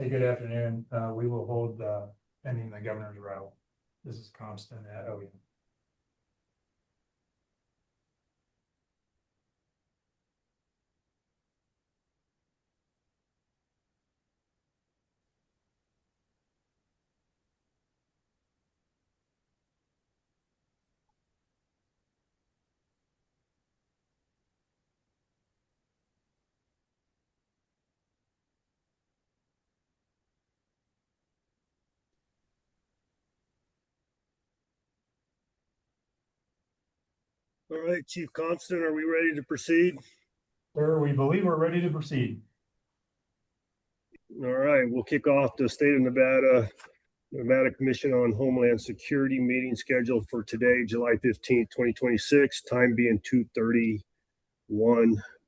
Hey, good afternoon. We will hold pending the governor's route. This is Constant at OEM. All right, Chief Constant, are we ready to proceed? Sir, we believe we're ready to proceed. All right, we'll kick off the State of Nevada Commission on Homeland Security meeting scheduled for today, July 15th, 2026, time being 2:31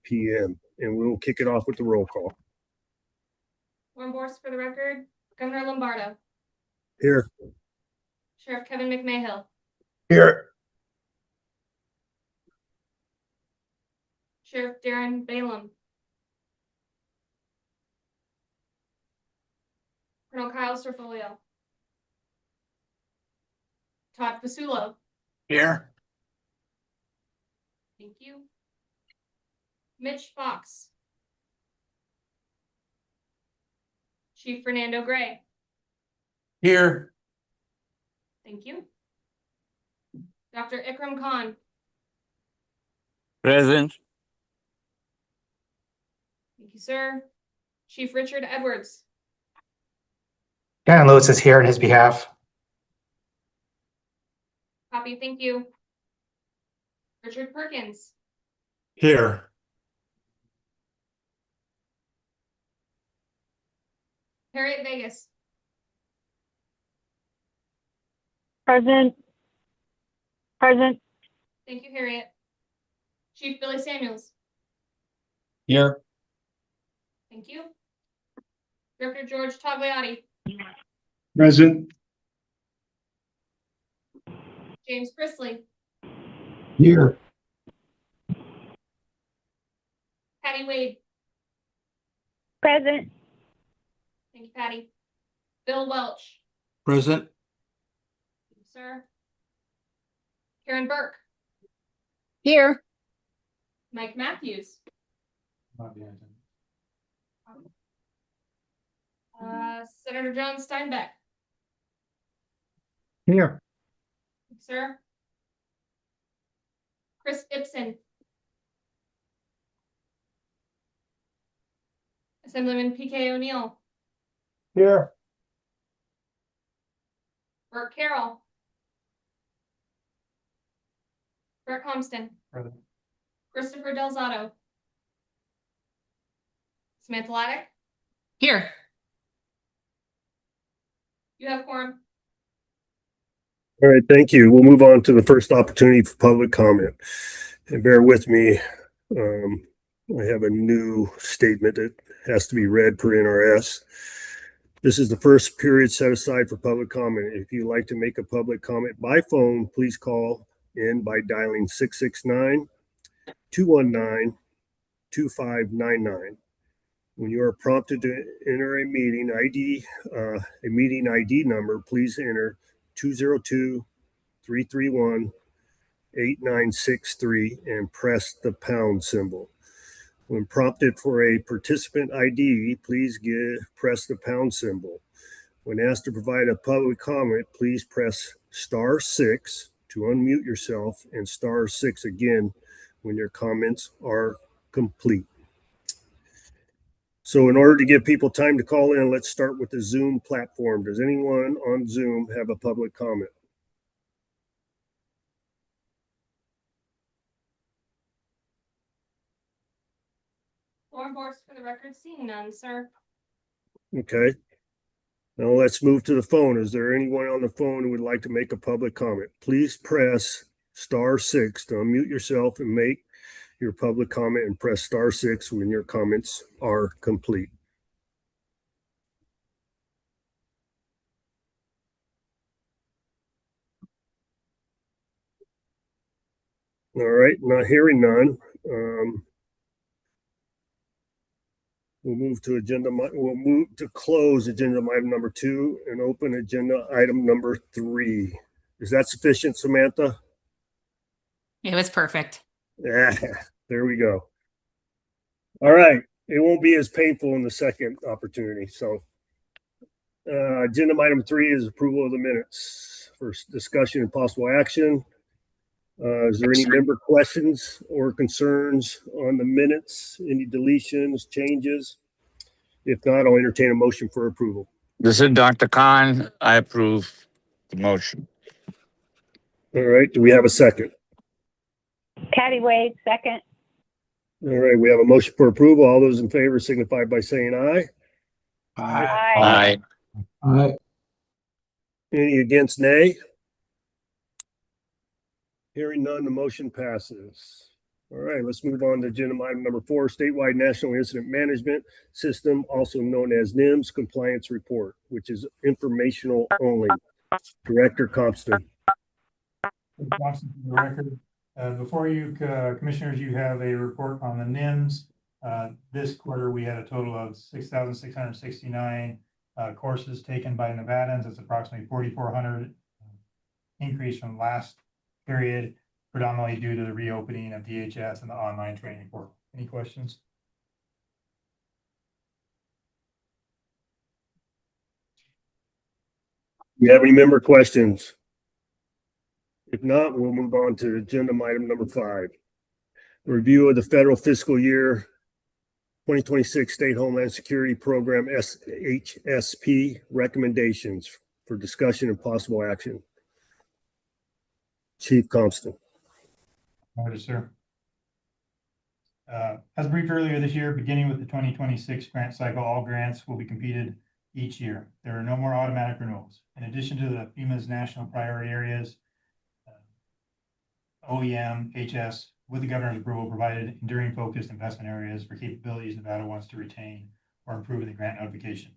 p.m. And we will kick it off with the roll call. Warren Borst for the record. Governor Lombardo. Here. Sheriff Kevin McMahill. Here. Sheriff Darren Balaam. Colonel Kyle Serfolio. Todd Fasulo. Here. Thank you. Mitch Fox. Chief Fernando Gray. Here. Thank you. Dr. Ikram Khan. Present. Thank you, sir. Chief Richard Edwards. Shannon Lewis is here on his behalf. Copy, thank you. Richard Perkins. Here. Harriet Vegas. Present. Present. Thank you, Harriet. Chief Billy Samuels. Here. Thank you. Director George Tagliati. Present. James Priestley. Here. Patty Wade. Present. Thank you, Patty. Bill Welch. Present. Thank you, sir. Karen Burke. Here. Mike Matthews. Senator John Steinbeck. Here. Thank you, sir. Chris Ibsen. Assemblyman P.K. O'Neill. Here. Burt Carroll. Brett Comston. Present. Christopher Delzato. Samantha Laddick. Here. You have quorum. All right, thank you. We'll move on to the first opportunity for public comment. And bear with me. I have a new statement that has to be read per NRS. This is the first period set aside for public comment. If you'd like to make a public comment by phone, please call in by dialing 669-219-2599. When you are prompted to enter a meeting ID number, please enter 202-331-8963 and press the pound symbol. When prompted for a participant ID, please press the pound symbol. When asked to provide a public comment, please press *6 to unmute yourself and *6 again when your comments are complete. So in order to give people time to call in, let's start with the Zoom platform. Does anyone on Zoom have a public comment? Warren Borst for the record. Seeing none, sir. Okay. Now let's move to the phone. Is there anyone on the phone who would like to make a public comment? Please press *6 to unmute yourself and make your public comment, and press *6 when your comments are complete. All right, not hearing none. We'll move to we'll move to close agenda item number 2 and open agenda item number 3. Is that sufficient, Samantha? It was perfect. Yeah, there we go. All right. It won't be as painful in the second opportunity. So, agenda item 3 is approval of the minutes for discussion and possible action. Is there any member questions or concerns on the minutes? Any deletions, changes? If not, I'll entertain a motion for approval. This is Dr. Khan. I approve the motion. All right. Do we have a second? Patty Wade, second. All right. We have a motion for approval. All those in favor signify by saying aye. Aye. Aye. Any against, nay? Hearing none, the motion passes. All right, let's move on to agenda item number 4, statewide national incident management system, also known as NIMS compliance report, which is informational only. Director Compton. Thompson, for the record, before you, commissioners, you have a report on the NIMS. This quarter, we had a total of 6,669 courses taken by Nevadans. It's approximately 4,400 increase from last period, predominantly due to the reopening of DHS and the online training portal. Any questions? Do you have any member questions? If not, we'll move on to agenda item number 5. Review of the federal fiscal year 2026 State Homeland Security Program SHSP recommendations for discussion and possible action. Chief Compton. Noted, sir. As briefed earlier this year, beginning with the 2026 grant cycle, all grants will be competed each year. There are no more automatic renewals. In addition to the FEMA's national priority areas, OEM, HS, with the governor's approval, provided enduring focused investment areas for capabilities Nevada wants to retain or improve in the grant notification.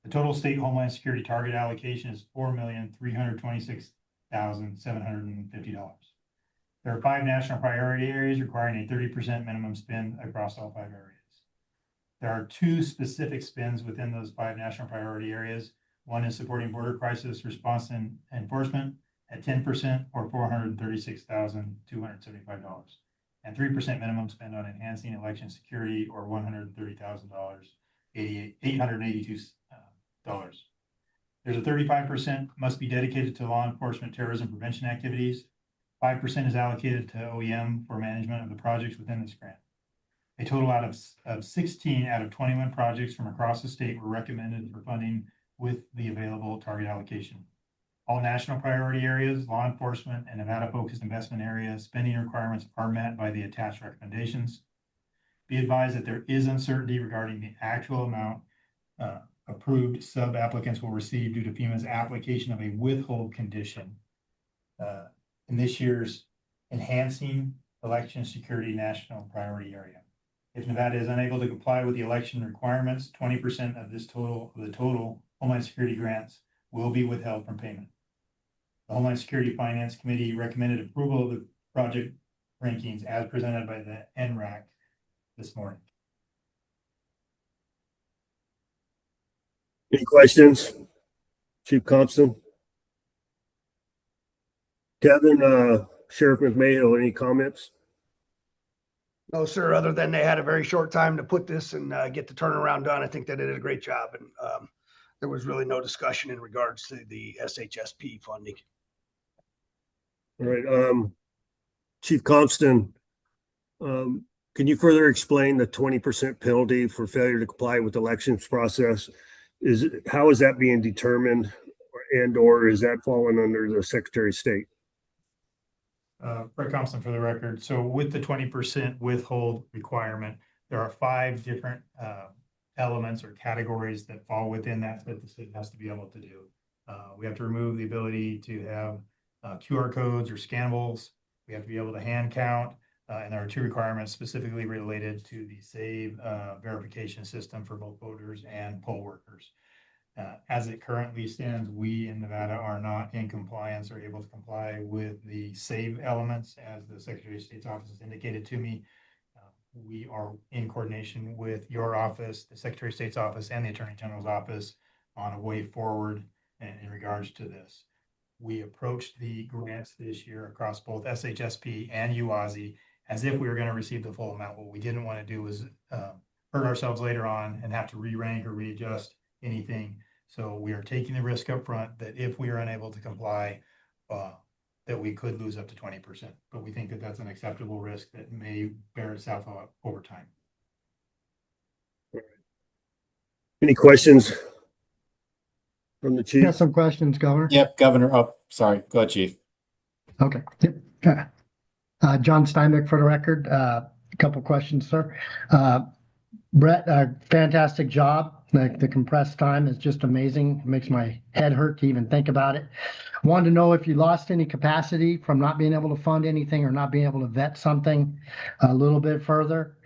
The total state Homeland Security target allocation is $4,326,750. There are 5 national priority areas requiring a 30% minimum spend across all 5 areas. There are 2 specific spends within those 5 national priority areas. One is supporting border crisis response and enforcement at 10% or $436,275, and 3% minimum spend on enhancing election security or $130,000, $882. There's a 35% must be dedicated to law enforcement terrorism prevention activities. 5% is allocated to OEM for management of the projects within this grant. A total of 16 out of 21 projects from across the state were recommended for funding with the available target allocation. All national priority areas, law enforcement, and Nevada-focused investment areas spending requirements are met by the attached recommendations. Be advised that there is uncertainty regarding the actual amount approved sub-applicants will receive due to FEMA's application of a withhold condition in this year's enhancing election security national priority area. If Nevada is unable to comply with the election requirements, 20% of the total Homeland Security grants will be withheld from payment. The Homeland Security Finance Committee recommended approval of the project rankings as presented by the NRAC this morning. Any questions? Chief Compton? Kevin, Sheriff McMahill, any comments? No, sir, other than they had a very short time to put this and get the turnaround done. I think they did a great job. And there was really no discussion in regards to the SHSP funding. All right. Chief Compton, can you further explain the 20% penalty for failure to comply with the elections process? How is that being determined, or is that falling under the Secretary of State? Brett Thompson for the record. So with the 20% withhold requirement, there are 5 different elements or categories that fall within that the state has to be able to do. We have to remove the ability to have QR codes or scannables. We have to be able to hand count, and there are 2 requirements specifically related to the SAVE verification system for both voters and poll workers. As it currently stands, we in Nevada are not in compliance or able to comply with the SAVE elements, as the Secretary of State's office has indicated to me. we are in coordination with your office, the Secretary of State's office, and the Attorney General's office on a way forward in regards to this. We approached the grants this year across both SHSP and UASI as if we were going to receive the full amount. What we didn't want to do was hurt ourselves later on and have to re-rank or readjust anything. So we are taking the risk up front that if we are unable to comply, that we could lose up to 20%. But we think that that's an acceptable risk that may bear itself out over time. Any questions from the chief? Got some questions, Governor. Yep, Governor. Oh, sorry. Go ahead, Chief. Okay. Yep. John Steinbeck for the record. A couple questions, sir. Brett, fantastic job. The compressed time is just amazing. It makes my head hurt to even think about it. Wanted to know if you lost any capacity from not being able to fund anything or not being able to vet something a little bit further,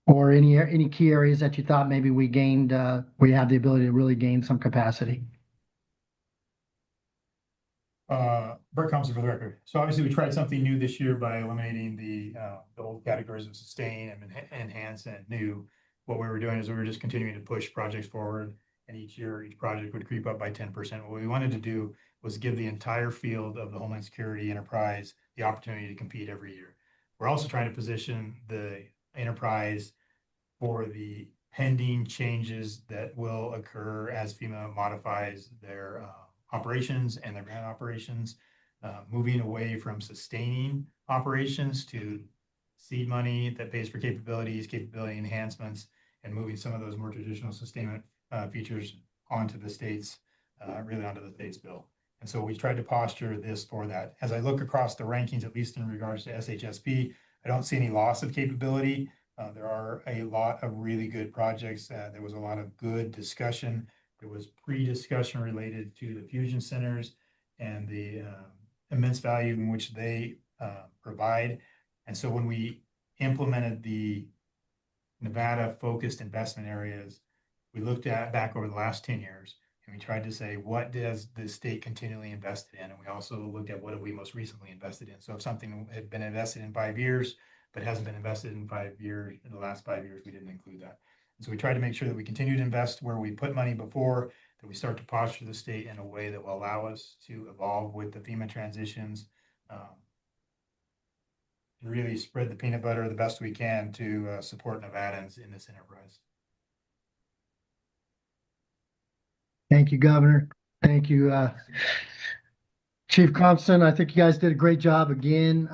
or any key areas that you thought maybe we gained, we had the ability to really gain some capacity. Bert Thompson for the record. So obviously we tried something new this year by eliminating the old categories of sustain and enhance and new. What we were doing is we were just continuing to push projects forward, and each year, each project would creep up by 10%. What we wanted to do was give the entire field of the Homeland Security enterprise the opportunity to compete every year. We're also trying to position the enterprise for the pending changes that will occur as FEMA modifies their operations and their grant operations, moving away from sustaining operations to seed money that pays for capabilities, capability enhancements, and moving some of those more traditional sustainment features onto the states, really onto the state's bill. And so we tried to posture this for that. As I look across the rankings, at least in regards to SHSP, I don't see any loss of capability. There are a lot of really good projects. There was a lot of good discussion. There was pre-discussion related to the fusion centers and the immense value in which they provide. And so when we implemented the Nevada focused investment areas, we looked at back over the last 10 years and we tried to say, what does the state continually invested in? And we also looked at what have we most recently invested in. So if something had been invested in 5 years, but hasn't been invested in 5 years, in the last 5 years, we didn't include that. And so we tried to make sure that we continue to invest where we put money before, that we start to posture the state in a way that will allow us to evolve with the FEMA transitions, really spread the peanut butter the best we can to support Nevadans in this enterprise. Thank you, Governor. Thank you, Chief Compton. I think you guys did a great job again.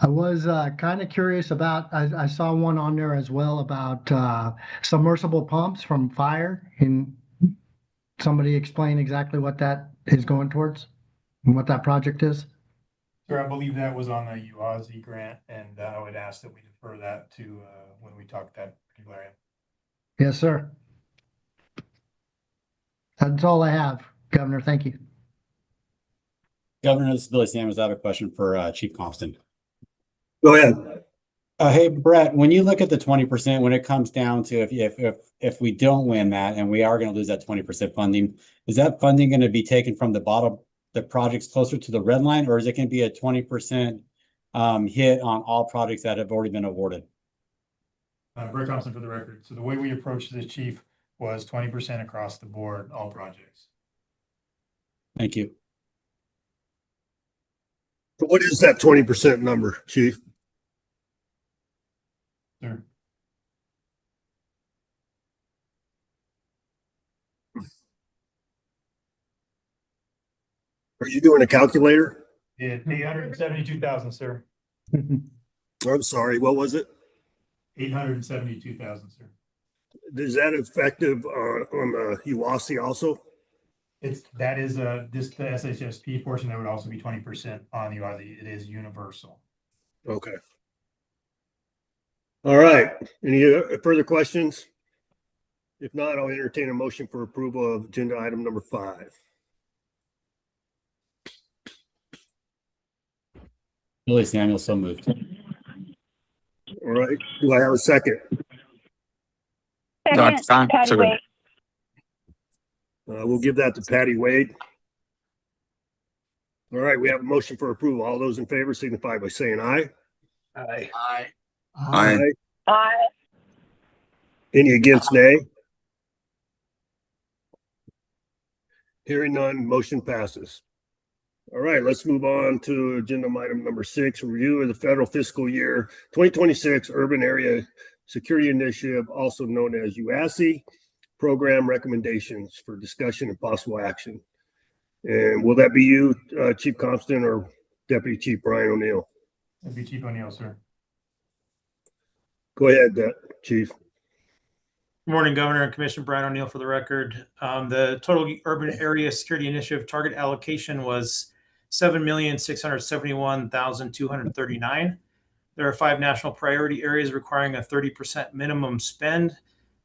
I was kind of curious about, I saw one on there as well about submersible pumps from fire. Can somebody explain exactly what that is going towards and what that project is? Sure, I believe that was on the UASI grant, and I would ask that we defer that to when we talk that particular area. Yes, sir. That's all I have, Governor. Thank you. Governor, this is Billy Samuels. I have a question for Chief Compton. Go ahead. Hey, Brett, when you look at the 20%, when it comes down to if we don't win that and we are going to lose that 20% funding, is that funding going to be taken from the bottom, the projects closer to the red line, or is it going to be a 20% hit on all projects that have already been awarded? Brett Thompson for the record. So the way we approached this, Chief, was 20% across the board, all projects. Thank you. So what is that 20% number, Chief? Sure. Are you doing a calculator? Yeah, 872,000, sir. I'm sorry, what was it? 872,000, sir. Is that effective on UASI also? That is the SHSP portion. That would also be 20% on the UASI. It is universal. Okay. All right. Any further questions? If not, I'll entertain a motion for approval of agenda item number 5. Billy Samuels, so moved. All right. Do I have a second? Second, Patty Wade. We'll give that to Patty Wade. All right. We have a motion for approval. All those in favor signify by saying aye. Aye. Aye. Aye. Aye. Any against, nay? Hearing none, motion passes. All right, let's move on to agenda item number 6, review of the federal fiscal year 2026 Urban Area Security Initiative, also known as UASI, program recommendations for discussion and possible action. And will that be you, Chief Constant, or Deputy Chief Brian O'Neill? That'd be Chief O'Neill, sir. Go ahead, Chief. Good morning, Governor and Commissioner. Brian O'Neill for the record. The total urban area security initiative target allocation was $7,671,239. There are 5 national priority areas requiring a 30% minimum spend.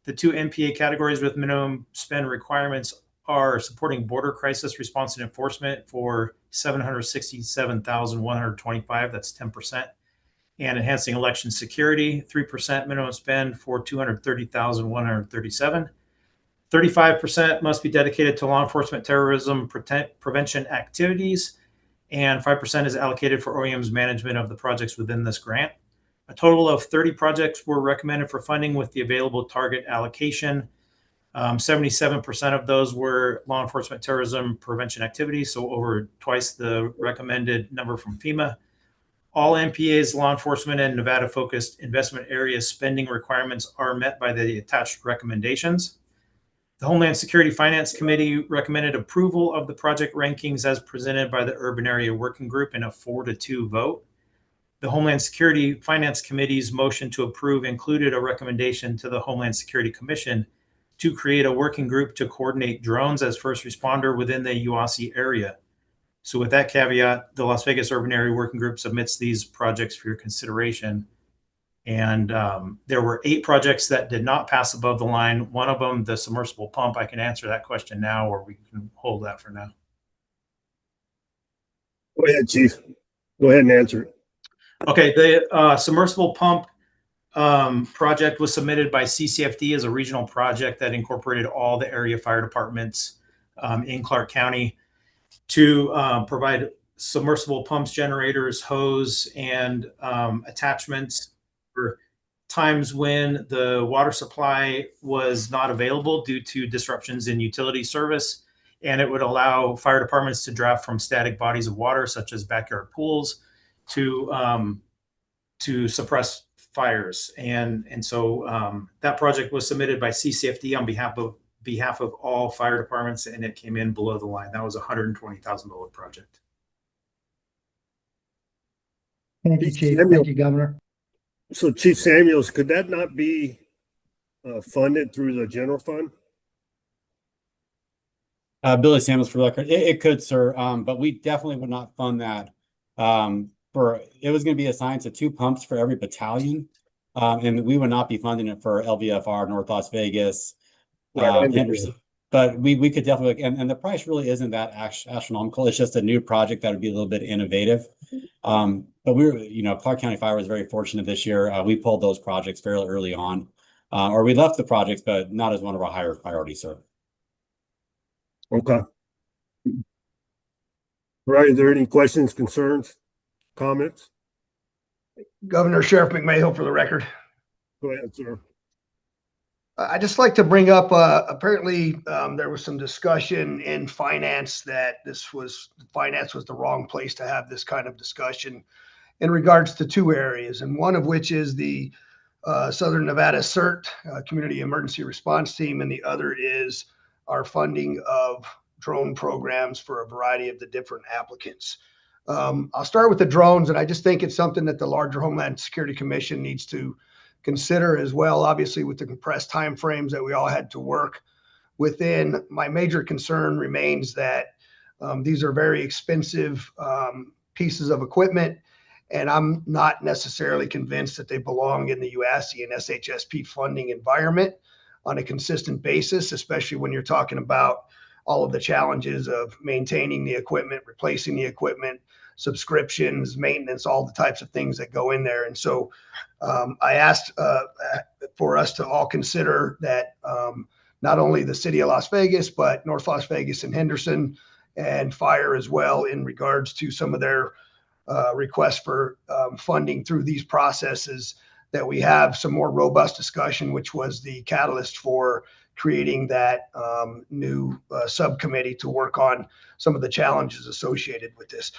The 2 NPA categories with minimum spend requirements are supporting border crisis response and enforcement for $767,125. That's 10%. And enhancing election security, 3% minimum spend for $230,137. 35% must be dedicated to law enforcement terrorism prevention activities, and 5% is allocated for OEM's management of the projects within this grant. A total of 30 projects were recommended for funding with the available target allocation. 77% of those were law enforcement terrorism prevention activities, so over twice the recommended number from FEMA. All NPA's law enforcement and Nevada-focused investment area spending requirements are met by the attached recommendations. The Homeland Security Finance Committee recommended approval of the project rankings as presented by the Urban Area Working Group in a 4-2 vote. The Homeland Security Finance Committee's motion to approve included a recommendation to the Homeland Security Commission to create a working group to coordinate drones as first responder within the UASI area. So with that caveat, the Las Vegas Urban Area Working Group submits these projects for your consideration. And there were 8 projects that did not pass above the line. One of them, the submersible pump, I can answer that question now, or we can hold that for now. Go ahead, Chief. Go ahead and answer it. Okay, the submersible pump project was submitted by CCFD as a regional project that incorporated all the area fire departments in Clark County to provide submersible pumps, generators, hose, and attachments for times when the water supply was not available due to disruptions in utility service. And it would allow fire departments to draft from static bodies of water, such as backyard pools, to suppress fires. And so that project was submitted by CCFD on behalf of all fire departments, and it came in below the line. That was a $120,000 project. Thank you, Chief. Thank you, Governor. So Chief Samuels, could that not be funded through the general fund? Billy Samuels for the record. It could, sir, but we definitely would not fund that. It was going to be assigned to 2 pumps for every battalion, and we would not be funding it for LVFR, North Las Vegas, Henderson. But we could definitely, and the price really isn't that astronomical. It's just a new project that would be a little bit innovative. But Clark County Fire was very fortunate this year. We pulled those projects fairly early on, or we left the projects, but not as one of our higher priorities, sir. Okay. Right. Are there any questions, concerns, comments? Governor, Sheriff McMahill for the record. Go ahead, sir. I'd just like to bring up, apparently there was some discussion in finance that finance was the wrong place to have this kind of discussion in regards to 2 areas. And one of which is the Southern Nevada CERT, Community Emergency Response Team. And the other is our funding of drone programs for a variety of the different applicants. I'll start with the drones. And I just think it's something that the larger Homeland Security Commission needs to consider as well, obviously with the compressed timeframes that we all had to work within. My major concern remains that these are very expensive pieces of equipment, and I'm not necessarily convinced that they belong in the UASI and SHSP funding environment on a consistent basis, especially when you're talking about all of the challenges of maintaining the equipment, replacing the equipment, subscriptions, maintenance, all the types of things that go in there. And so I asked for us to all consider that not only the city of Las Vegas, but North Las Vegas and Henderson and fire as well in regards to some of their request for funding through these processes, that we have some more robust discussion, which was the catalyst for creating that new subcommittee to work on some of the challenges associated with this.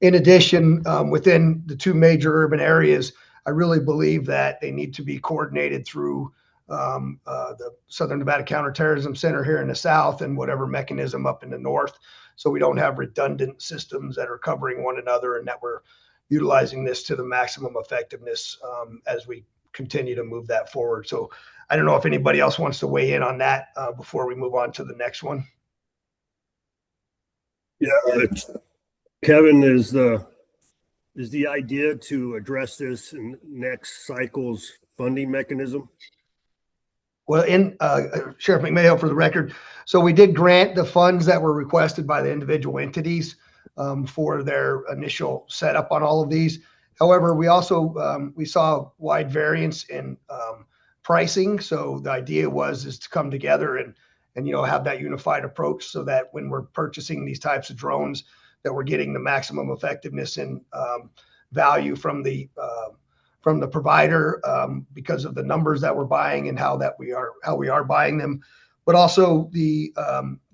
In addition, within the two major urban areas, I really believe that they need to be coordinated through the Southern Nevada Counterterrorism Center here in the south and whatever mechanism up in the north, so we don't have redundant systems that are covering one another, and that we're utilizing this to the maximum effectiveness as we continue to move that forward. So I don't know if anybody else wants to weigh in on that before we move on to the next one. Yeah, Kevin, is the idea to address this in next cycle's funding mechanism? Well, in Sheriff McMayo, for the record, so we did grant the funds that were requested by the individual entities for their initial setup on all of these. However, we also we saw wide variance in pricing. So the idea is to come together and have that unified approach, so that when we're purchasing these types of drones, that we're getting the maximum effectiveness and value from the provider because of the numbers that we're buying and how we are buying them. But also the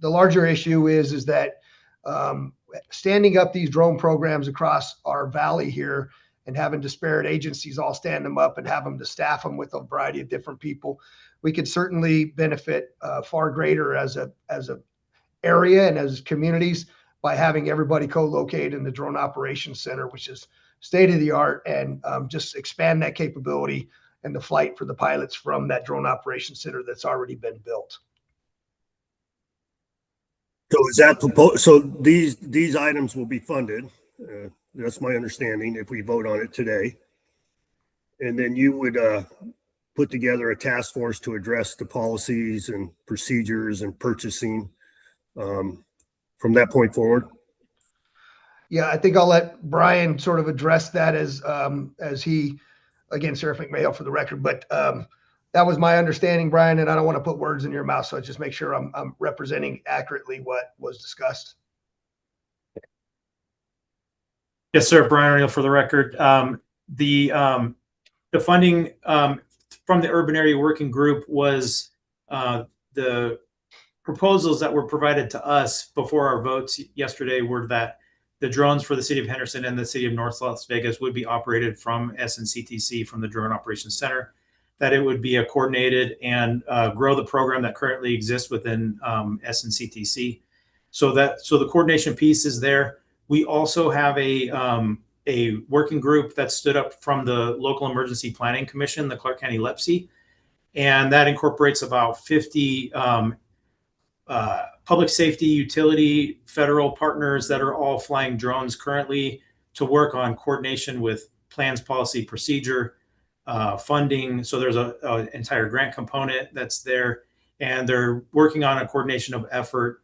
larger issue is that standing up these drone programs across our valley here and having disparate agencies all stand them up and have them to staff them with a variety of different people, we could certainly benefit far greater as a area and as communities by having everybody co-located in the Drone Operations Center, which is state of the art, and just expand that capability and the flight for the pilots from that Drone Operations Center that's already been built. So is that proposed? So these items will be funded. That's my understanding if we vote on it today. And then you would put together a task force to address the policies and procedures and purchasing from that point forward. Yeah, I think I'll let Brian sort of address that as he, again, Sheriff McMayo for the record, but that was my understanding, Brian, and I don't want to put words in your mouth, so I just make sure I'm representing accurately what was discussed. Yes, sir. Brian O'Neill for the record. The funding from the Urban Area Working Group was the proposals that were provided to us before our votes yesterday were that the drones for the city of Henderson and the city of North Las Vegas would be operated from SNCTC, from the Drone Operations Center, that it would be a coordinated and grow the program that currently exists within SNCTC. So the coordination piece is there. We also have a working group that stood up from the Local Emergency Planning Commission, the Clark County LEPC, and that incorporates about 50 public safety, utility, federal partners that are all flying drones currently to work on coordination with plans, policy, procedure, funding. So there's an entire grant component that's there, and they're working on a coordination of effort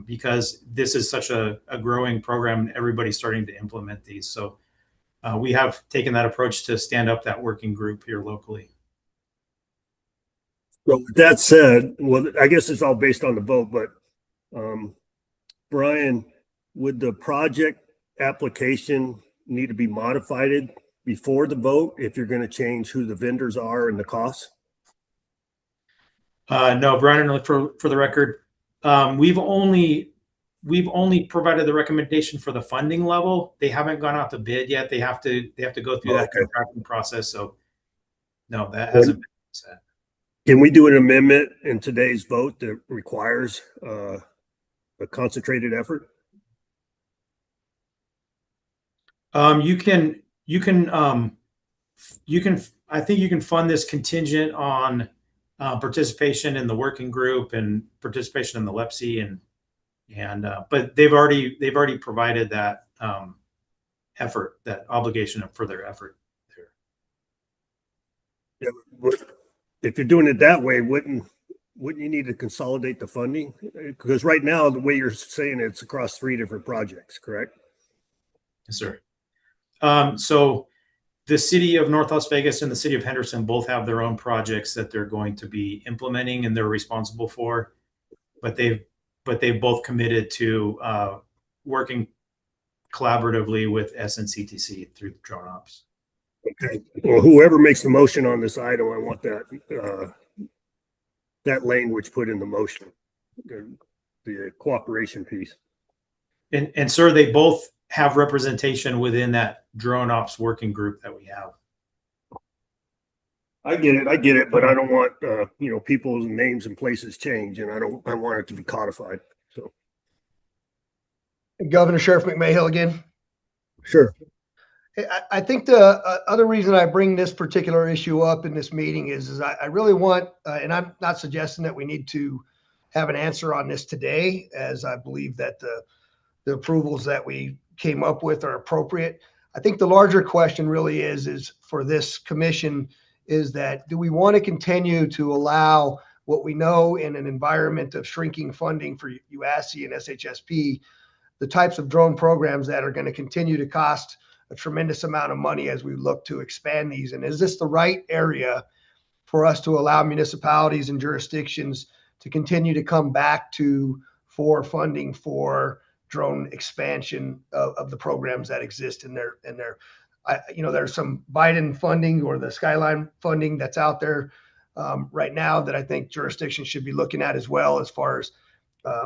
because this is such a growing program and everybody's starting to implement these. So we have taken that approach to stand up that working group here locally. So with that said, well, I guess it's all based on the vote, but Brian, would the project application need to be modified before the vote if you're going to change who the vendors are and the costs? No, Brian, for the record, we've only provided the recommendation for the funding level. They haven't gone out to bid yet. They have to go through that contracting process. So no, that hasn't been set. Can we do an amendment in today's vote that requires a concentrated effort? You can. I think you can fund this contingent on participation in the working group and participation in the LEPC, but they've already provided that effort, that obligation for their effort there. Yeah, if you're doing it that way, wouldn't you need to consolidate the funding? Because right now, the way you're saying it's across 3 different projects, correct? Yes, sir. So the city of North Las Vegas and the city of Henderson both have their own projects that they're going to be implementing and they're responsible for, but they've both committed to working collaboratively with SNCTC through drone ops. Okay. Well, whoever makes the motion on this item, I want that language put in the motion, the cooperation piece. And sir, they both have representation within that drone ops working group that we have. I get it, but I don't want, people's names and places change, and I want it to be codified. So, Governor Sheriff McMahill again. sure. I think the other reason I bring this particular issue up in this meeting is I really want, and I'm not suggesting that we need to have an answer on this today, as I believe that the approvals that we came up with are appropriate. I think the larger question really is for this commission is that, do we want to continue to allow what we know in an environment of shrinking funding for UASC and SHSP, the types of drone programs that are going to continue to cost a tremendous amount of money as we look to expand these? And is this the right area for us to allow municipalities and jurisdictions to continue to come back to for funding for drone expansion of the programs that exist in their there's some Biden funding or the Skyline funding that's out there right now that I think jurisdictions should be looking at as well, as far as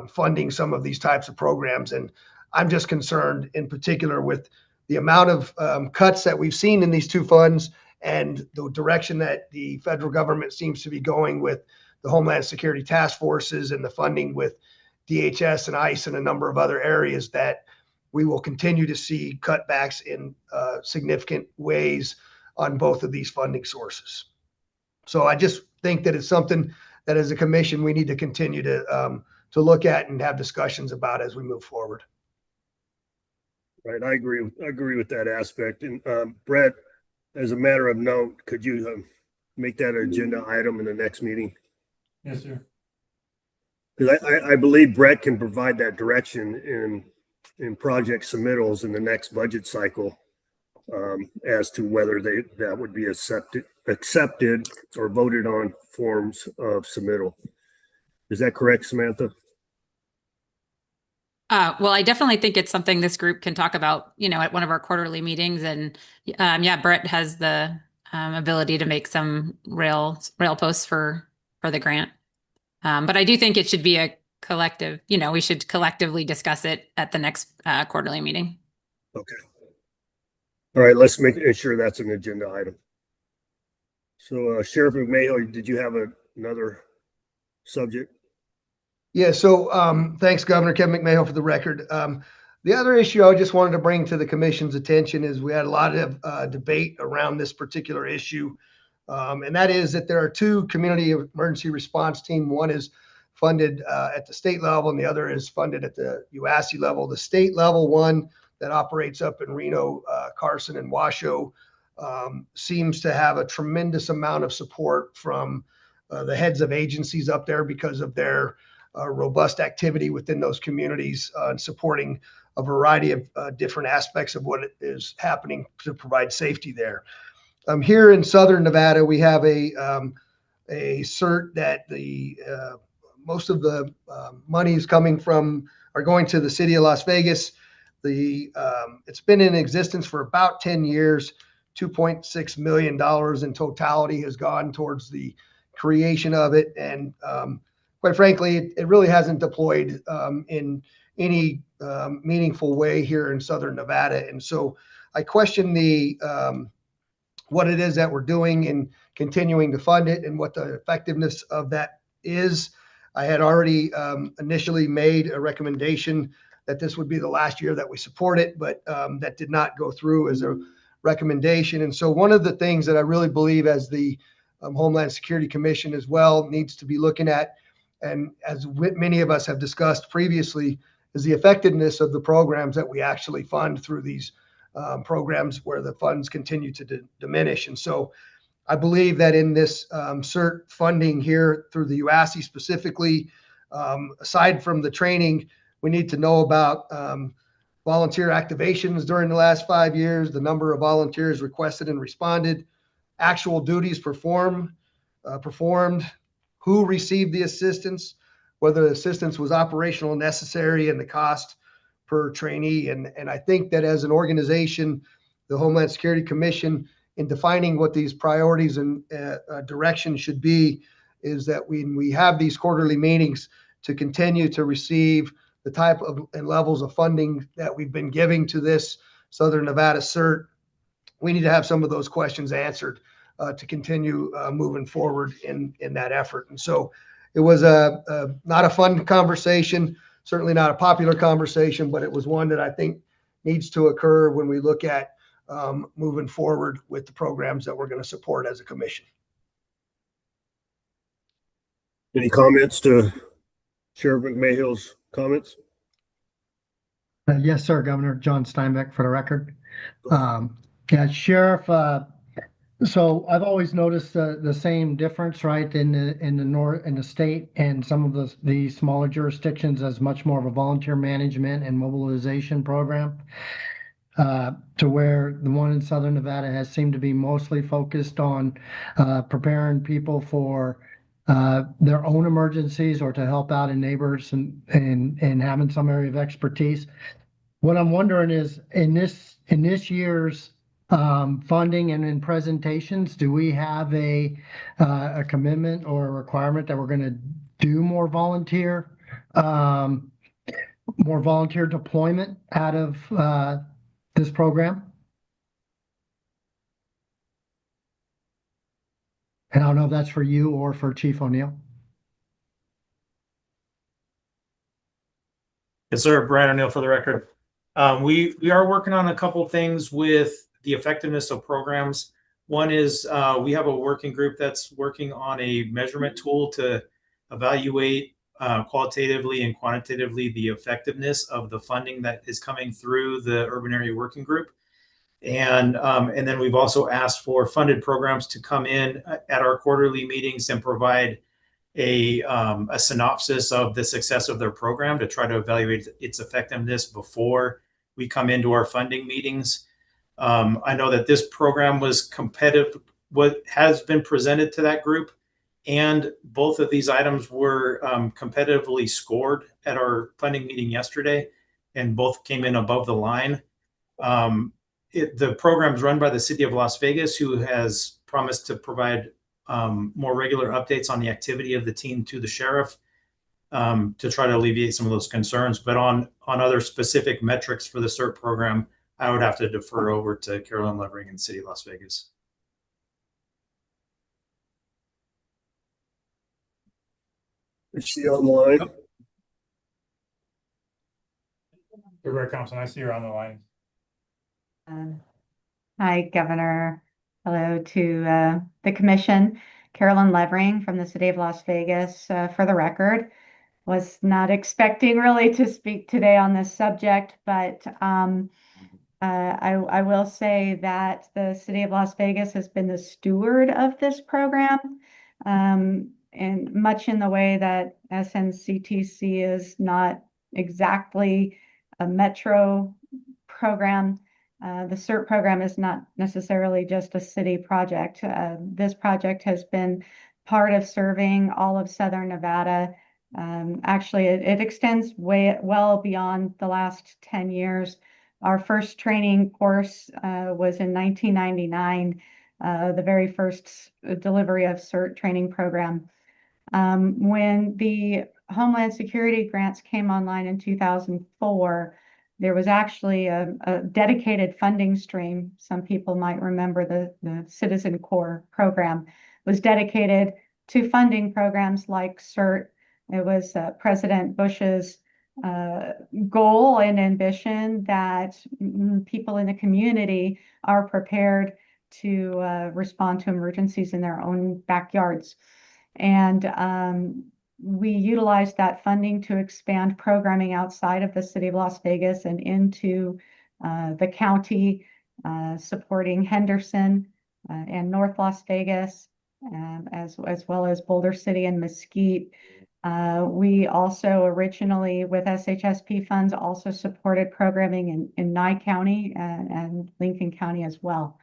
funding some of these types of programs. And I'm just concerned in particular with the amount of cuts that we've seen in these two funds and the direction that the federal government seems to be going with the Homeland Security task forces and the funding with DHS and ICE and a number of other areas, that we will continue to see cutbacks in significant ways on both of these funding sources. So I just think that it's something that as a commission, we need to continue to look at and have discussions about as we move forward. Right. I agree with that aspect. And Brett, as a matter of note, could you make that an agenda item in the next meeting? Yes, sir. Because I believe Brett can provide that direction in project submittals in the next budget cycle as to whether that would be accepted or voted on forms of submittal. Is that correct, Samantha? Well, I definitely think it's something this group can talk about, at one of our quarterly meetings. And Brett has the ability to make some rail posts for the grant. But I do think it should be a collective, we should collectively discuss it at the next quarterly meeting. Okay. All right, let's make sure that's an agenda item. So Sheriff McMahill, did you have another subject? Yeah, so thanks, Governor Kevin McMahill, for the record. The other issue I just wanted to bring to the commission's attention is we had a lot of debate around this particular issue. And that is that there are two community emergency response team. One is funded at the state level and the other is funded at the UASC level. The state level one that operates up in Reno, Carson, and Washoe seems to have a tremendous amount of support from the heads of agencies up there because of their robust activity within those communities and supporting a variety of different aspects of what is happening to provide safety there. Here in Southern Nevada, we have a cert that the most of the monies are going to the city of Las Vegas. It's been in existence for about 10 years. $2.6 million in totality has gone towards the creation of it, and quite frankly, it really hasn't deployed in any meaningful way here in Southern Nevada. And so I question what it is that we're doing in continuing to fund it and what the effectiveness of that is. I had already initially made a recommendation that this would be the last year that we support it, but that did not go through as a recommendation. And so one of the things that I really believe as the Homeland Security Commission as well needs to be looking at, and as many of us have discussed previously, is the effectiveness of the programs that we actually fund through these programs where the funds continue to diminish. And so I believe that in this CERT funding here through the UASC specifically, aside from the training, we need to know about volunteer activations during the last 5 years, the number of volunteers requested and responded, actual duties performed, who received the assistance, whether the assistance was operational and necessary, and the cost per trainee. And I think that as an organization, the Homeland Security Commission, in defining what these priorities and direction should be, is that when we have these quarterly meetings, to continue to receive the type of and levels of funding that we've been giving to this Southern Nevada CERT, we need to have some of those questions answered to continue moving forward in that effort. And so it was not a fun conversation, certainly not a popular conversation, but it was one that I think needs to occur when we look at moving forward with the programs that we're going to support as a commission. Any comments to Sheriff McMahill's comments? Yes, sir, Governor. John Steinbeck for the record. Yeah, Sheriff, so I've always noticed the same difference, right, in the state and some of the smaller jurisdictions as much more of a volunteer management and mobilization program, to where the one in Southern Nevada has seemed to be mostly focused on preparing people for their own emergencies or to help out in neighbors and having some area of expertise. What I'm wondering is in this year's funding and in presentations, do we have a commitment or a requirement that we're going to do more volunteer deployment out of this program? And I don't know if that's for you or for Chief O'Neill. Yes, sir. Brian O'Neill for the record. We are working on a couple of things with the effectiveness of programs. One is we have a working group that's working on a measurement tool to evaluate qualitatively and quantitatively the effectiveness of the funding that is coming through the urban area working group. And then we've also asked for funded programs to come in at our quarterly meetings and provide a synopsis of the success of their program to try to evaluate its effectiveness before we come into our funding meetings. I know that this program was competitive, what has been presented to that group, and both of these items were competitively scored at our funding meeting yesterday, and both came in above the line. The program is run by the City of Las Vegas, who has promised to provide more regular updates on the activity of the team to the sheriff to try to alleviate some of those concerns. But on other specific metrics for the CERT program, I would have to defer over to Carolyn Levering and City of Las Vegas. Is she online? Director Thompson, I see her on the line. Hi, Governor. Hello to the Commission. Carolyn Levering from the City of Las Vegas. For the record, was not expecting really to speak today on this subject, but I will say that the City of Las Vegas has been the steward of this program, and much in the way that SNCTC is not exactly a metro program. The CERT program is not necessarily just a city project. This project has been part of serving all of Southern Nevada. Actually, it extends well beyond the last 10 years. Our first training course was in 1999, the very first delivery of CERT training program. When the Homeland Security grants came online in 2004, there was actually a dedicated funding stream. Some people might remember the Citizen Corps program was dedicated to funding programs like CERT. It was President Bush's goal and ambition that people in the community are prepared to respond to emergencies in their own backyards. And we utilized that funding to expand programming outside of the City of Las Vegas and into the county, supporting Henderson and North Las Vegas, as well as Boulder City and Mesquite. We also originally, with SHSP funds, also supported programming in Nye County and Lincoln County as well.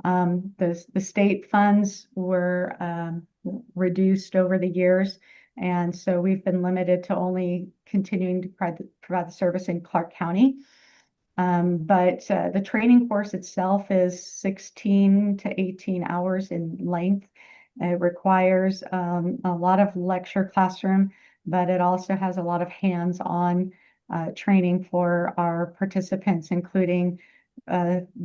The state funds were reduced over the years. And so we've been limited to only continuing to provide the service in Clark County. But the training course itself is 16 to 18 hours in length. It requires a lot of lecture classroom, but it also has a lot of hands-on training for our participants, including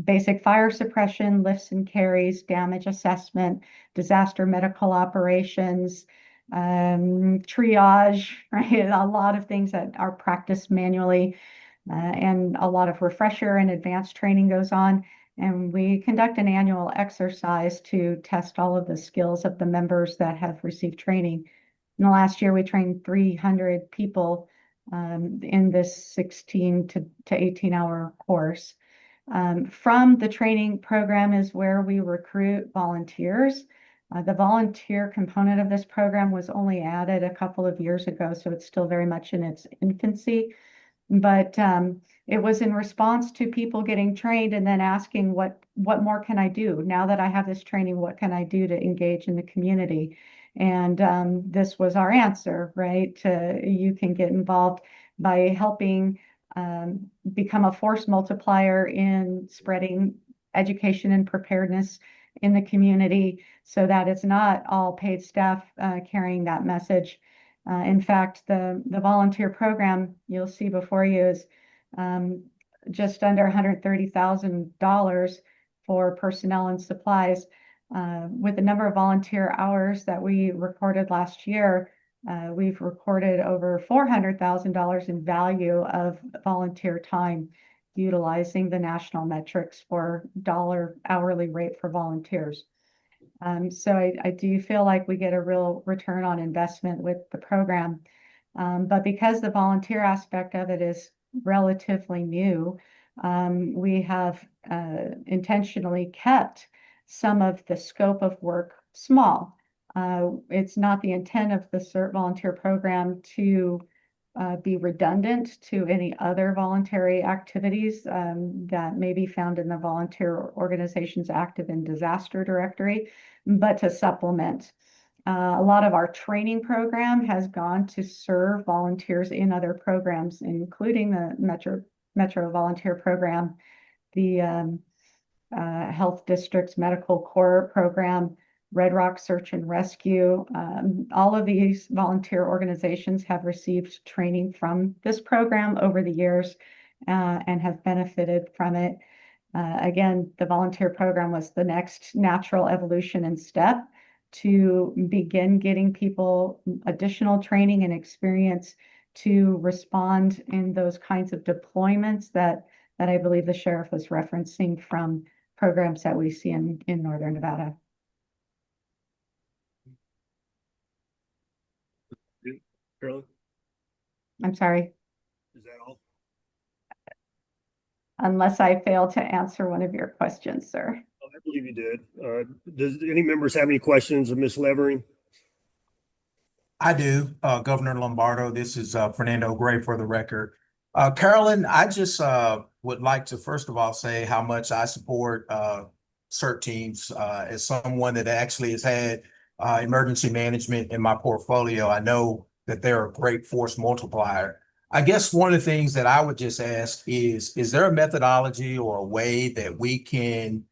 basic fire suppression, lifts and carries, damage assessment, disaster medical operations, triage, right? A lot of things that are practiced manually, and a lot of refresher and advanced training goes on. And we conduct an annual exercise to test all of the skills of the members that have received training. In the last year, we trained 300 people in this 16 to 18 hour course. From the training program is where we recruit volunteers. The volunteer component of this program was only added a couple of years ago, so it's still very much in its infancy. But it was in response to people getting trained and then asking, what more can I do? Now that I have this training, what can I do to engage in the community? And this was our answer, right? You can get involved by helping become a force multiplier in spreading education and preparedness in the community so that it's not all paid staff carrying that message. In fact, the volunteer program you'll see before you is just under $130,000 for personnel and supplies. With the number of volunteer hours that we recorded last year, we've recorded over $400,000 in value of volunteer time utilizing the national metrics for dollar hourly rate for volunteers. So I do feel like we get a real return on investment with the program. But because the volunteer aspect of it is relatively new, we have intentionally kept some of the scope of work small. It's not the intent of the CERT volunteer program to be redundant to any other voluntary activities that may be found in the volunteer organizations active in disaster directory, but to supplement. A lot of our training program has gone to serve volunteers in other programs, including the Metro Volunteer Program, the Health District's Medical Corps Program, Red Rock Search and Rescue. All of these volunteer organizations have received training from this program over the years and have benefited from it. Again, the volunteer program was the next natural evolution and step to begin getting people additional training and experience to respond in those kinds of deployments that I believe the sheriff was referencing from programs that we see in Northern Nevada. Carolyn, I'm sorry, is that all? unless I failed to answer one of your questions, sir. Oh, I believe you did. Does any members have any questions of Ms. Levering? I do, Governor Lombardo. This is Fernando Gray for the record. Carolyn, I just would like to first of all say how much I support CERT teams. As someone that actually has had emergency management in my portfolio, I know that they're a great force multiplier. I guess one of the things that I would just ask is there a methodology or a way that we can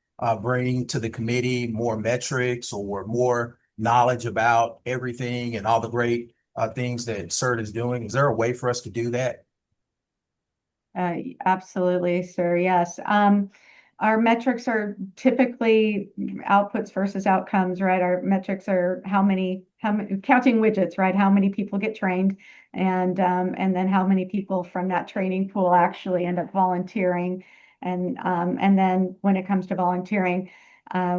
bring to the committee more metrics or more knowledge about everything and all the great things that CERT is doing? Is there a way for us to do that? Absolutely, sir. Yes. Our metrics are typically outputs versus outcomes, right? Our metrics are how many counting widgets, right? How many people get trained, and then how many people from that training pool actually end up volunteering. And then when it comes to volunteering,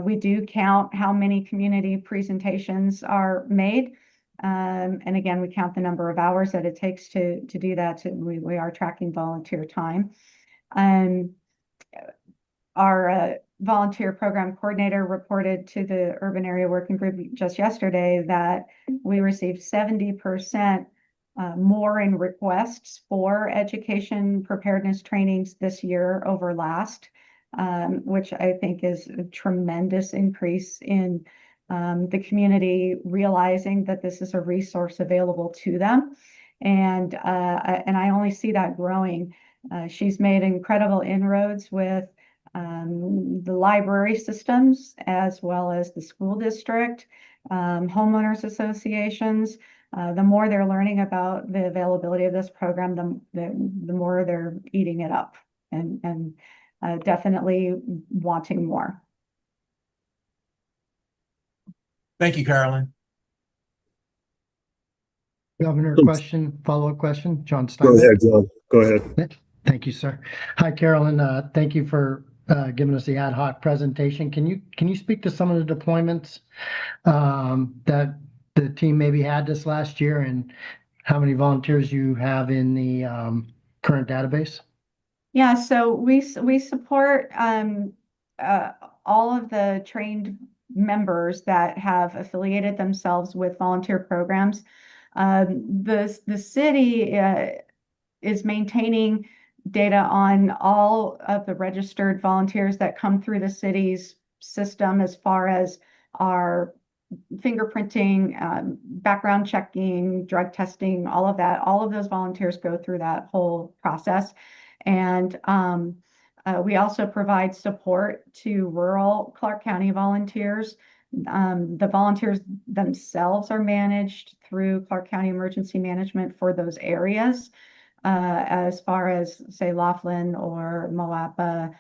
we do count how many community presentations are made. And again, we count the number of hours that it takes to do that. We are tracking volunteer time. Our volunteer program coordinator reported to the urban area working group just yesterday that we received 70% more in requests for education preparedness trainings this year over last, which I think is a tremendous increase in the community realizing that this is a resource available to them. And I only see that growing. She's made incredible inroads with the library systems as well as the school district, homeowners associations. The more they're learning about the availability of this program, the more they're eating it up and definitely wanting more. Thank you, Carolyn. Governor, follow-up question, John Go Steinbeck. ahead, John. Go ahead. Thank you, sir. Hi, Carolyn. Thank you for giving us the ad hoc presentation. Can you speak to some of the deployments that the team maybe had this last year and how many volunteers you have in the current database? Yeah, so we support all of the trained members that have affiliated themselves with volunteer programs. The city is maintaining data on all of the registered volunteers that come through the city's system as far as our fingerprinting, background checking, drug testing, all of that. All of those volunteers go through that whole process. And we also provide support to rural Clark County volunteers. The volunteers themselves are managed through Clark County Emergency Management for those areas. As far as, say, Laughlin or Moapa,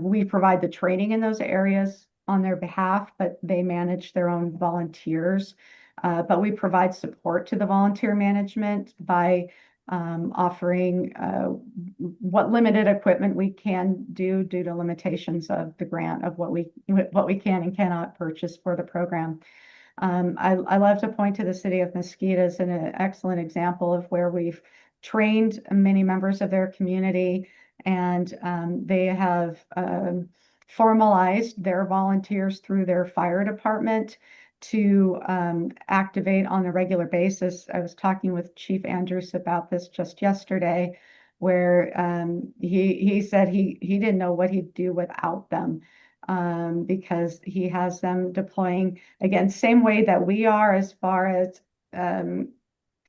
we provide the training in those areas on their behalf, but they manage their own volunteers. But we provide support to the volunteer management by offering what limited equipment we can do due to limitations of the grant of what we can and cannot purchase for the program. I love to point to the city of Mesquite as an excellent example of where we've trained many members of their community, and they have formalized their volunteers through their fire department to activate on a regular basis. I was talking with Chief Andrews about this just yesterday, where he said he didn't know what he'd do without them, because he has them deploying, again, same way that we are as far as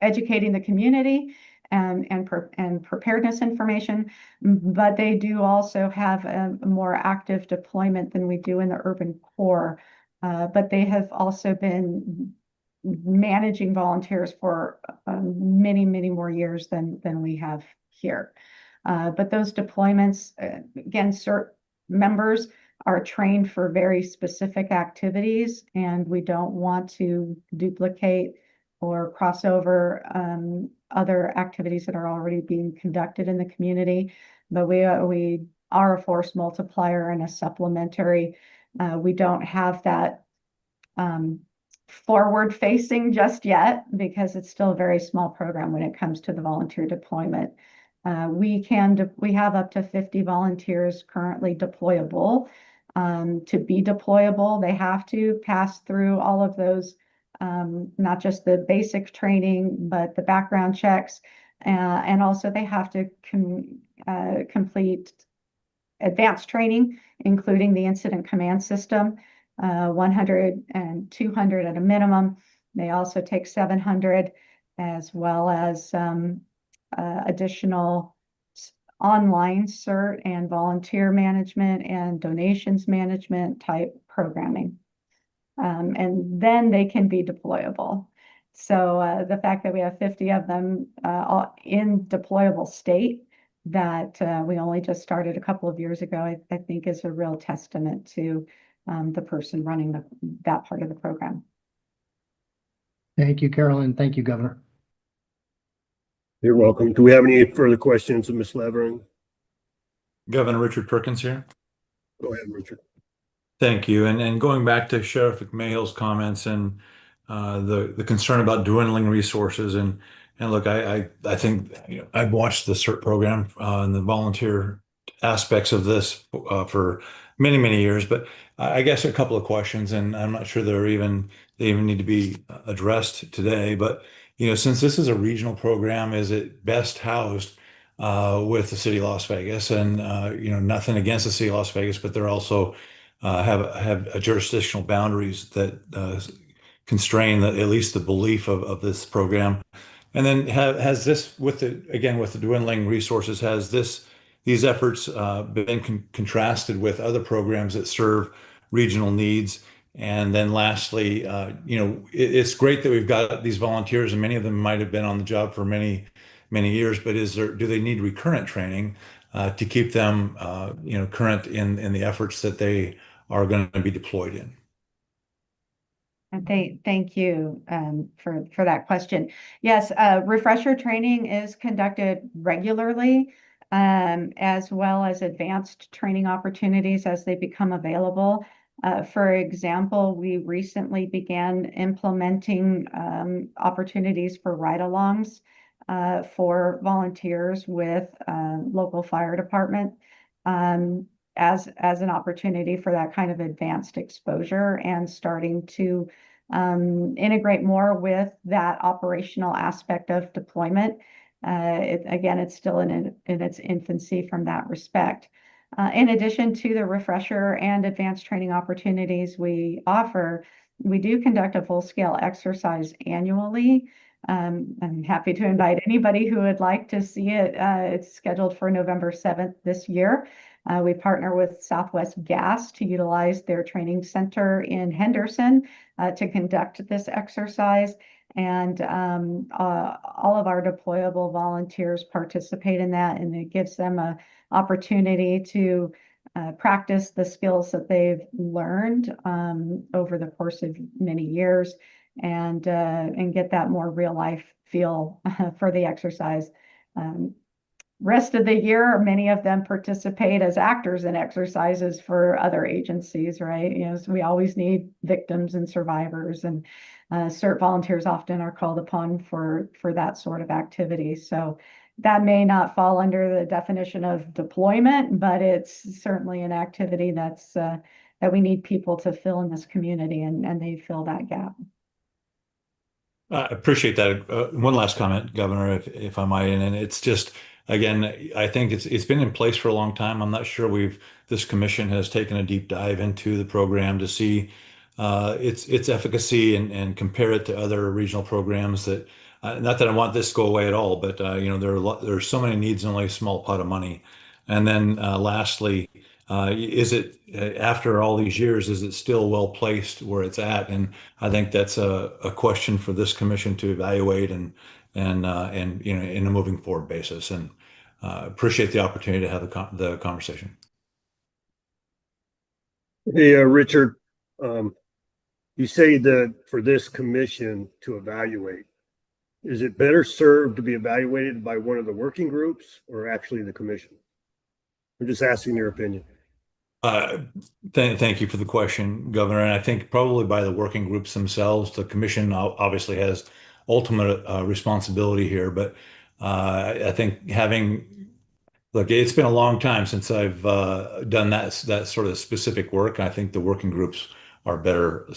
educating the community and preparedness information, but they do also have a more active deployment than we do in the urban core. But they have also been managing volunteers for many, many more years than we have here. But those deployments, again, CERT members are trained for very specific activities, and we don't want to duplicate or cross over other activities that are already being conducted in the community. But we are a force multiplier and a supplementary. We don't have that forward facing just yet because it's still a very small program when it comes to the volunteer deployment. We have up to 50 volunteers currently deployable. To be deployable, they have to pass through all of those, not just the basic training, but the background checks. And also they have to complete advanced training, including the incident command system, 100 and 200 at a minimum. They also take 700, as well as additional online CERT and volunteer management and donations management type programming. And then they can be deployable. So the fact that we have 50 of them in deployable state that we only just started a couple of years ago, I think is a real testament to the person running that part of the program. Thank you, Carolyn. Thank you, Governor. You're welcome. Do we have any further questions of Ms. Levering? Governor Richard Perkins here. Go ahead, Richard. Thank you. And going back to Sheriff McMahon's comments and the concern about dwindling resources, and look, I think I've watched the CERT program and the volunteer aspects of this for many years, but I guess a couple of questions, and I'm not sure they even need to be addressed today. But since this is a regional program, is it best housed with the city of Las Vegas? And nothing against the city of Las Vegas, but they're also have a jurisdictional boundaries that constrain at least the belief of this program. And then has this, with the dwindling resources, has these efforts been contrasted with other programs that serve regional needs? And then lastly, it's great that we've got these volunteers, and many of them might have been on the job for many, many years, but do they need recurrent training to keep them, current in the efforts that they are going to be deployed in? And thank you for that question. Yes, refresher training is conducted regularly, as well as advanced training opportunities as they become available. For example, we recently began implementing opportunities for ride-alongs for volunteers with local fire department. As an opportunity for that kind of advanced exposure and starting to integrate more with that operational aspect of deployment. Again, it's still in its infancy from that respect. In addition to the refresher and advanced training opportunities we offer, we do conduct a full-scale exercise annually. I'm happy to invite anybody who would like to see it. It's scheduled for November 7th this year. We partner with Southwest Gas to utilize their training center in Henderson to conduct this exercise. And all of our deployable volunteers participate in that, and it gives them an opportunity to practice the skills that they've learned over the course of many years, and get that more real life feel for the exercise. Rest of the year, many of them participate as actors in exercises for other agencies, right? So we always need victims and survivors, and CERT volunteers often are called upon for that sort of activity. So that may not fall under the definition of deployment, but it's certainly an activity that we need people to fill in this community, and they fill that gap. I appreciate that. One last comment, Governor, if I might, and it's just, again, I think it's been in place for a long time. I'm not sure this commission has taken a deep dive into the program to see its efficacy and compare it to other regional programs. That not that I want this to go away at all, but there are so many needs and only a small pot of money. And then lastly, is it, after all these years, is it still well placed where it's at? And I think that's a question for this commission to evaluate and in a moving forward basis. And appreciate the opportunity to have the conversation. Hey, Richard, you say that for this commission to evaluate, is it better served to be evaluated by one of the working groups or actually the commission? I'm just asking your opinion. Thank you for the question, Governor. And I think probably by the working groups themselves. The commission obviously has ultimate responsibility here, but I think look, it's been a long time since I've done that sort of specific work. I think the working groups are better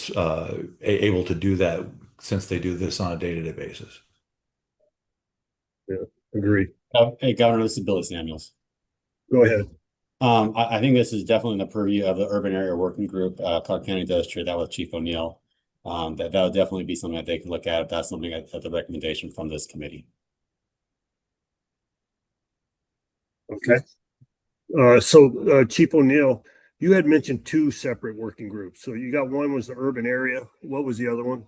able to do that, since they do this on a day-to-day basis. Yeah, agree. Hey, Governor, this is Billy Samuels. Go ahead. I think this is definitely in the purview of the urban area working group. Clark County does share that with Chief O'Neill. That would definitely be something that they can look at if that's something at the recommendation from this committee. Okay. So Chief O'Neill, you had mentioned two separate working groups. So you got one was the urban area. What was the other one?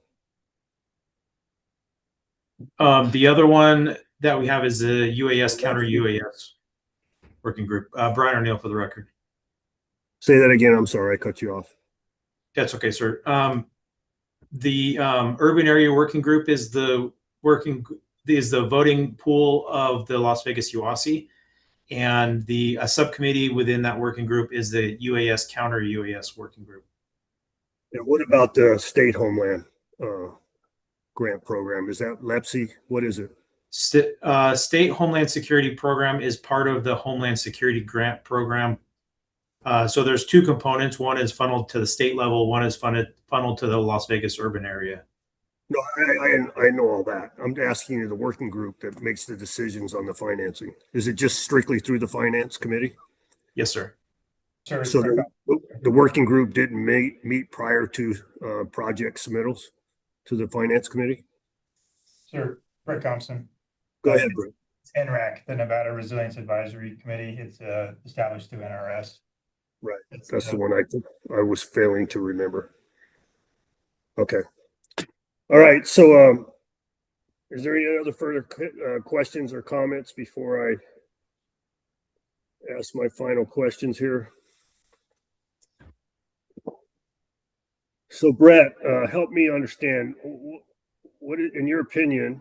The other one that we have is the UAS counter UAS working group. Brian O'Neill for the record. Say that again. I'm sorry, I cut you off. That's okay, sir. The urban area working group is the voting pool of the Las Vegas UASI, and the subcommittee within that working group is the UAS counter UAS working group. And what about the state homeland grant program? Is that LEPSI? What is it? State Homeland Security Program is part of the Homeland Security Grant Program. So there's two components. One is funneled to the state level. One is funneled to the Las Vegas urban area. No, I know all that. I'm asking you the working group that makes the decisions on the financing. Is it just strictly through the finance committee? Yes, sir. Sir, So the working group didn't meet prior to project submittals to the finance committee? Sir, Brett Thompson. Go ahead, Brett. It's NRAC, the Nevada Resilience Advisory Committee. It's established through NRS. Right. That's the one I was failing to remember. Okay. All right. So, is there any other further questions or comments before I ask my final questions here? So, Brett, help me understand what, in your opinion,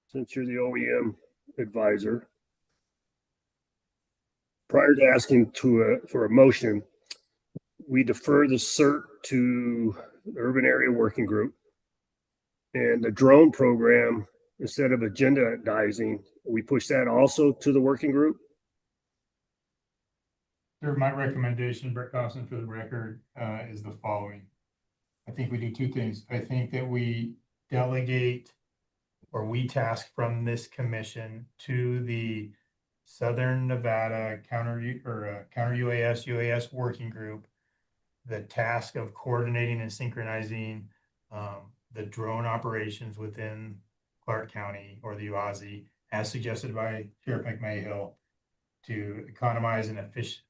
since you're the OEM advisor, prior to asking for a motion, we defer the CERT to the Urban Area Working Group, and the drone program, instead of agendizing, we push that also to the working group. Sir, my recommendation, Brett Thompson, for the record, is the following. I think we do two things. I think that we delegate or we task from this commission to the Southern Nevada Counter UAS Working Group the task of coordinating and synchronizing the drone operations within Clark County or the UASI, as suggested by Sheriff McMahill, to economize and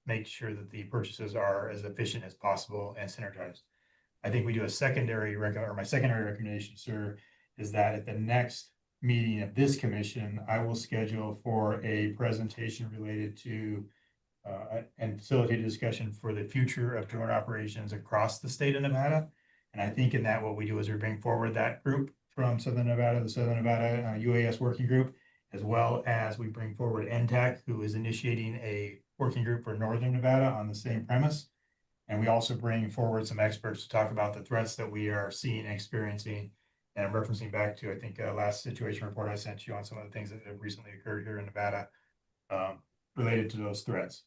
make sure that the purchases are as efficient as possible and synergized. I think we do a my secondary recommendation, sir, is that at the next meeting of this commission, I will schedule for a presentation related to and facilitate a discussion for the future of drone operations across the state of Nevada. And I think in that, what we do is we bring forward that group from Southern Nevada, the Southern Nevada UAS Working Group, as well as we bring forward NTAC, who is initiating a working group for Northern Nevada on the same premise. And we also bring forward some experts to talk about the threats that we are seeing and experiencing. And I'm referencing back to, I think, last situation report I sent you on some of the things that have recently occurred here in Nevada related to those threats.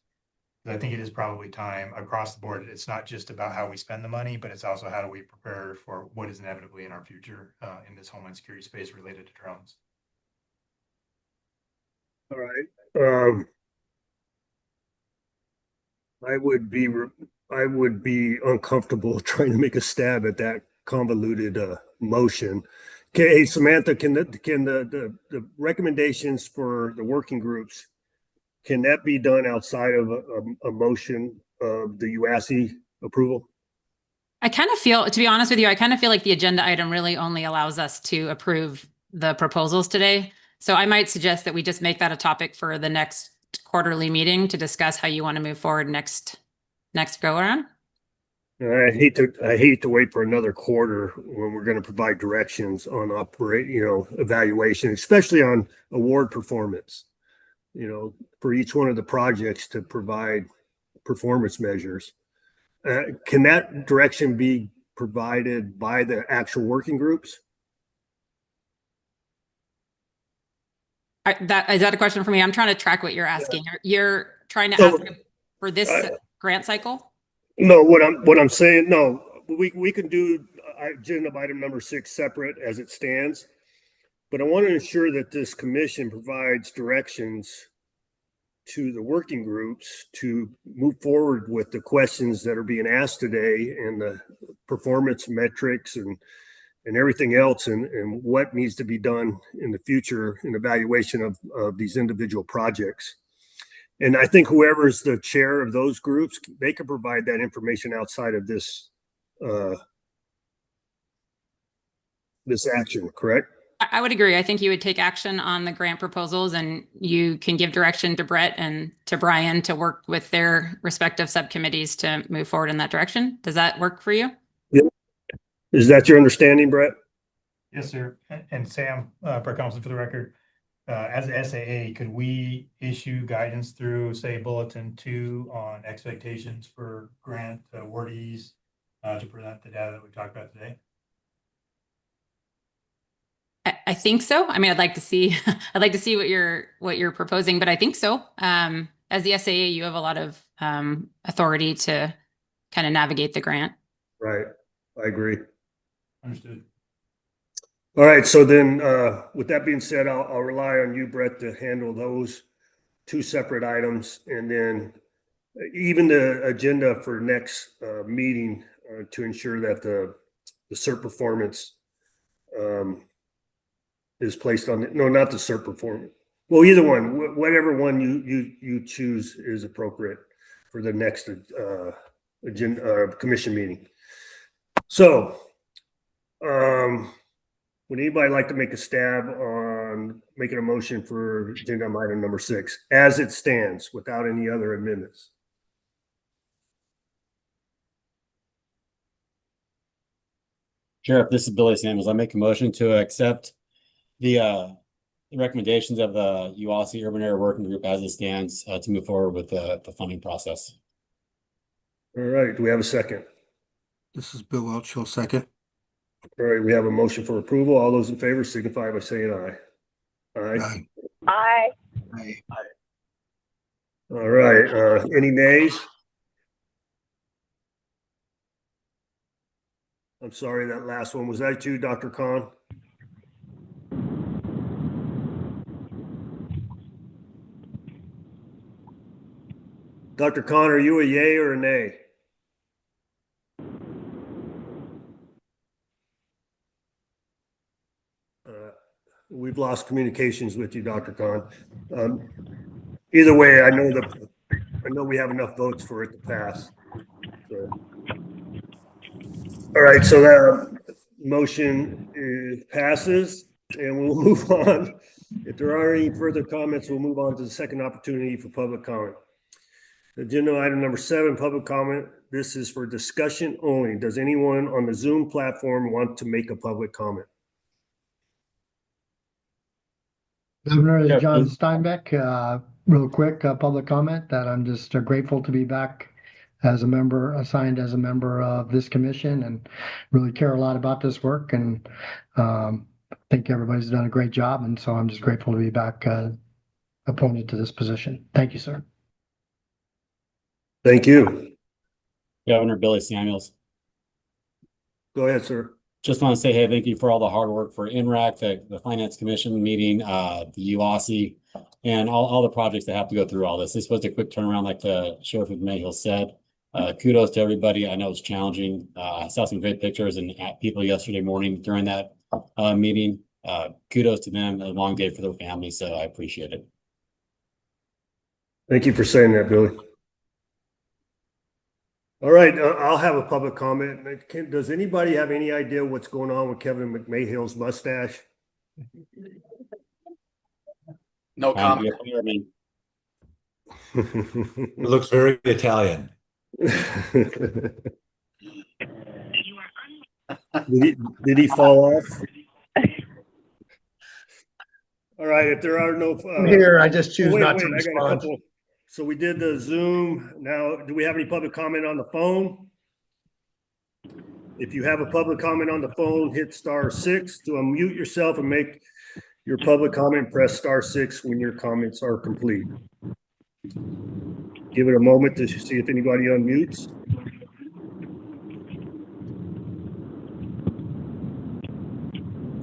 I think it is probably time across the board. It's not just about how we spend the money, but it's also how do we prepare for what is inevitably in our future in this Homeland Security space related to drones. All right. I would be uncomfortable trying to make a stab at that convoluted motion. Okay, hey, Samantha, can the recommendations for the working groups, can that be done outside of a motion of the UASI approval? I kind of feel, to be honest with you, I kind of feel like the agenda item really only allows us to approve the proposals today. So I might suggest that we just make that a topic for the next quarterly meeting to discuss how you want to move forward next go around. I hate to wait for another quarter when we're going to provide directions on evaluation, especially on award performance, for each one of the projects to provide performance measures. Can that direction be provided by the actual working groups? Is that a question for me? I'm trying to track what you're asking. You're trying to ask for this grant cycle? No, what I'm saying, no, we can do agenda item number 6 separate as it stands, but I want to ensure that this commission provides directions to the working groups to move forward with the questions that are being asked today and the performance metrics and everything else and what needs to be done in the future in evaluation of these individual projects. And I think whoever's the chair of those groups, they can provide that information outside of this action, correct? I would agree. I think you would take action on the grant proposals and you can give direction to Brett and to Brian to work with their respective subcommittees to move forward in that direction. Does that work for you? Yeah. Is that your understanding, Brett? Yes, sir. And Sam, Brett Thompson, for the record, as a SAA, could we issue guidance through, say, Bulletin 2 on expectations for grant awardees to present the data that we talked about today? I think so. I mean, I'd like to see what you're proposing, but I think so. As the SAA, you have a lot of authority to kind of navigate the grant. Right. I agree. Understood. All right. So then with that being said, I'll rely on you, Brett, to handle those 2 separate items. And then even the agenda for next meeting to ensure that the CERT performance is placed on, no, not the CERT performance. Well, either one, whatever one you choose is appropriate for the next agenda commission meeting. So, would anybody like to make a stab on making a motion for agenda item number 6 as it stands without any other amendments? Sheriff, this is Billy Samuels. I make a motion to accept the recommendations of the UASI Urban Area Working Group as it stands to move forward with the funding process. All right, do we have a second? This is Bill Welch, he'll second. All right, we have a motion for approval. All those in favor signify by saying aye. Aye. Aye. Aye. All right, any nays? I'm sorry, that last one, was that you, Dr. Khan? Dr. Khan, are you a yay or a nay? We've lost communications with you, Dr. Khan. Either way, I know we have enough votes for it to pass. So. All right, so that motion passes, and we'll move on. If there are any further comments, we'll move on to the second opportunity for public comment. Agenda item number 7, public comment. This is for discussion only. Does anyone on the Zoom platform want to make a public comment? Governor John Steinbeck, real quick, public comment that I'm just grateful to be back as a member, assigned as a member of this commission, and really care a lot about this work. And I think everybody's done a great job. And so I'm just grateful to be back appointed to this position. Thank you, sir. Thank you. Governor Billy Samuels. Go ahead, sir. Just want to say, hey, thank you for all the hard work for INRAC, the Finance Commission meeting, the UASI, and all the projects that have to go through all this. This was a quick turnaround, like the Sheriff McMahill said. Kudos to everybody. I know it's challenging. I saw some great pictures and people yesterday morning during that meeting. Kudos to them. A long day for their family, so I appreciate it. Thank you for saying that, Billy. All right, I'll have a public comment. Does anybody have any idea what's going on with Kevin McMahill's mustache? No comment. It looks very Italian. Did he fall off? All right, if there are no I'm here, I just choose not to I got a respond. couple. So we did the Zoom. Now, do we have any public comment on the phone? If you have a public comment on the phone, hit *6 to unmute yourself and make your public comment. Press *6 when your comments are complete. Give it a moment to see if anybody unmutes.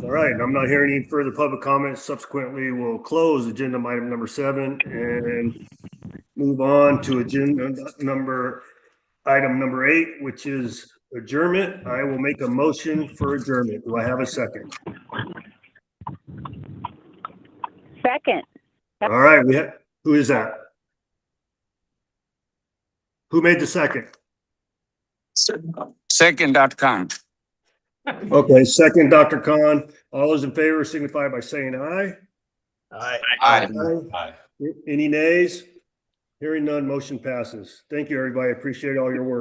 All right, I'm not hearing any further public comments. Subsequently, we'll close agenda item number 7 and move on to agenda item number 8, which is adjournment. I will make a motion for adjournment. Do I have a second? Second. All right, who is that? Who made the second? Second, Dr. Khan. Okay, second, Dr. Khan. All those in favor signify by saying aye. Aye. Aye. Aye. Any nays? Hearing none, motion passes. Thank you, everybody. Appreciate all your work.